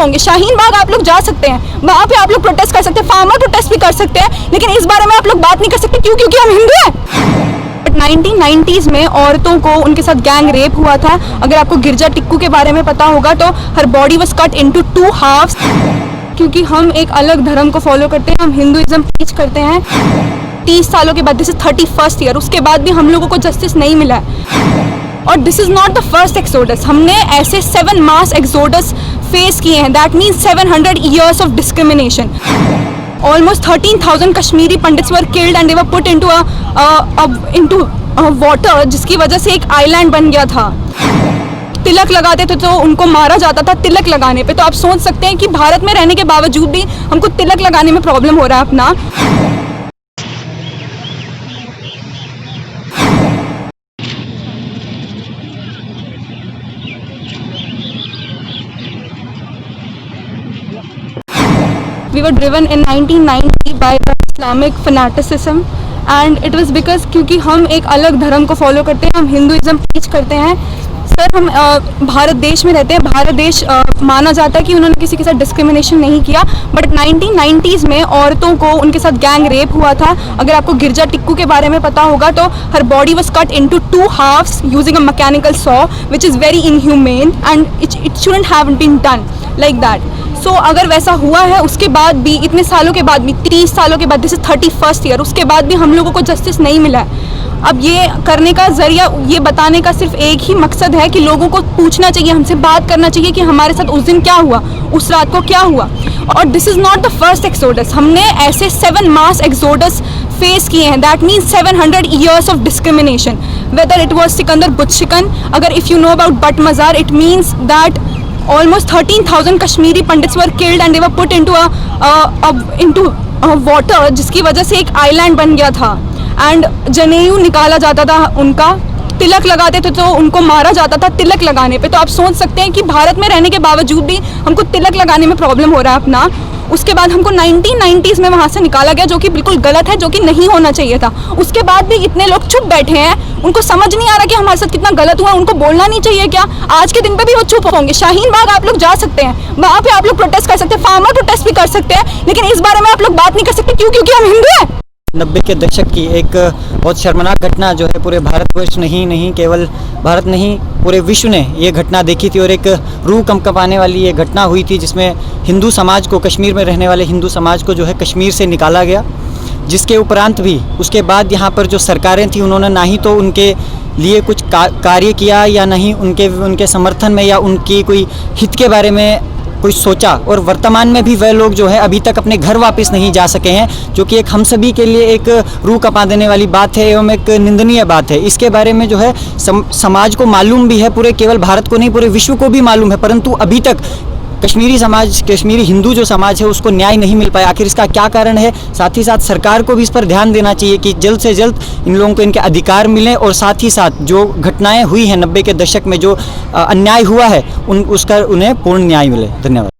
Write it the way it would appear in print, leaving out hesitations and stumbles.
होंगे। शाहीन बाग आप लोग जा सकते हैं, वहाँ पे आप लोग प्रोटेस्ट कर सकते हैं, फार्मर प्रोटेस्ट भी कर सकते हैं, लेकिन इस बारे में आप लोग बात नहीं कर सकते। क्यों? क्योंकि हम हिंदू हैं। बट 1990s में औरतों को उनके साथ गैंग रेप हुआ था। अगर आपको गिरजा टिक्कू के बारे में पता होगा तो हर body was cut into 2 halves. क्योंकि हम एक अलग धर्म को फॉलो करते हैं, हम हिंदुइज्म टीच करते हैं। 30 सालों के बाद, दिस इज 31st ईयर, उसके बाद भी हम लोगों को जस्टिस नहीं मिला है। और this is not the first exodus, हमने ऐसे 7 मास एक्सोडस फेस किए हैं। That means 700 years of discrimination. Almost 13,000 Kashmiri Pandits were killed and they were put into water, जिसकी वजह से एक आइलैंड बन गया था। तिलक लगाते थे तो उनको मारा जाता था तिलक लगाने पे। तो आप सोच सकते हैं कि भारत में रहने के बावजूद भी हमको तिलक लगाने में प्रॉब्लम हो रहा है अपना। We were driven in 1990 by the Islamic fanaticism and it was because क्योंकि हम एक अलग धर्म को फॉलो करते हैं, हम हिंदुइज्म टीच करते हैं। सर, हम भारत देश में रहते हैं। भारत देश माना जाता है कि उन्होंने किसी के साथ डिस्क्रिमिनेशन नहीं किया, बट 1990s में औरतों को उनके साथ गैंग रेप हुआ था। अगर आपको गिरजा टिक्कू के बारे में पता होगा तो हर body was cut into 2 halves using a mechanical saw which is very inhuman and it shouldn't have been done like that. So अगर वैसा हुआ है, उसके बाद भी, इतने सालों के बाद भी, 30 सालों के बाद, दिस इज 31st ईयर, उसके बाद भी हम लोगों को जस्टिस नहीं मिला है। अब ये करने का जरिया, ये बताने का सिर्फ एक ही मकसद है कि लोगों को पूछना चाहिए, हमसे बात करना चाहिए कि हमारे साथ उस दिन क्या हुआ, उस रात को क्या हुआ। और this is not the first exodus, हमने ऐसे 7 मास एक्सोडस फेस किए हैं। That means 700 years of discrimination, whether it was Sikandar Butshikan. अगर इफ़ यू नो अबाउट बट मज़ार, it means that almost 13,000 Kashmiri Pandits were killed and they were put into water, जिसकी वजह से एक आइलैंड बन गया था। एंड जनेऊ निकाला जाता था उनका, तिलक लगाते थे तो उनको मारा जाता था तिलक लगाने पे। तो आप सोच सकते हैं कि भारत में रहने के बावजूद भी हमको तिलक लगाने में प्रॉब्लम हो रहा है अपना। उसके बाद हमको 1990s में वहाँ से निकाला गया, जो कि बिल्कुल गलत है, जो कि नहीं होना चाहिए था। उसके बाद भी इतने लोग चुप बैठे हैं, उनको समझ नहीं आ रहा कि हमारे साथ कितना गलत हुआ। उनको बोलना नहीं चाहिए क्या? आज के दिन पे भी वो चुप होंगे। शाहीन बाग आप लोग जा सकते हैं, वहाँ पे आप लोग प्रोटेस्ट कर सकते हैं, फार्मर प्रोटेस्ट भी कर सकते हैं, लेकिन इस बारे में आप लोग बात नहीं कर सकते। क्यों? क्योंकि हम हिंदू हैं। 90 के दशक की एक बहुत शर्मनाक घटना जो है पूरे भारतवर्ष नहीं केवल भारत नहीं पूरे विश्व ने ये घटना देखी थी, और एक रूह कंपकाने वाली ये घटना हुई थी जिसमें हिंदू समाज को, कश्मीर में रहने वाले हिंदू समाज को जो है कश्मीर से निकाला गया। जिसके उपरांत भी उसके बाद यहाँ पर जो सरकारें थी, उन्होंने ना ही तो उनके लिए कुछ कार्य किया या नहीं उनके समर्थन में या उनकी कोई हित के बारे में कोई सोचा। और वर्तमान में भी वह लोग जो है अभी तक अपने घर वापस नहीं जा सके हैं, जो कि एक हम सभी के लिए एक रूह कँपा देने वाली बात है एवं एक निंदनीय बात है। इसके बारे में जो है समाज को मालूम भी है, पूरे केवल भारत को नहीं पूरे विश्व को भी मालूम है, परंतु अभी तक कश्मीरी समाज, कश्मीरी हिंदू जो समाज है उसको न्याय नहीं मिल पाया। आखिर इसका क्या कारण है? साथ ही साथ सरकार को भी इस पर ध्यान देना चाहिए कि जल्द से जल्द इन लोगों को इनके अधिकार मिलें, और साथ ही साथ जो घटनाएं हुई हैं 90 के दशक में, जो अन्याय हुआ है उसका उन्हें पूर्ण न्याय मिले। धन्यवाद।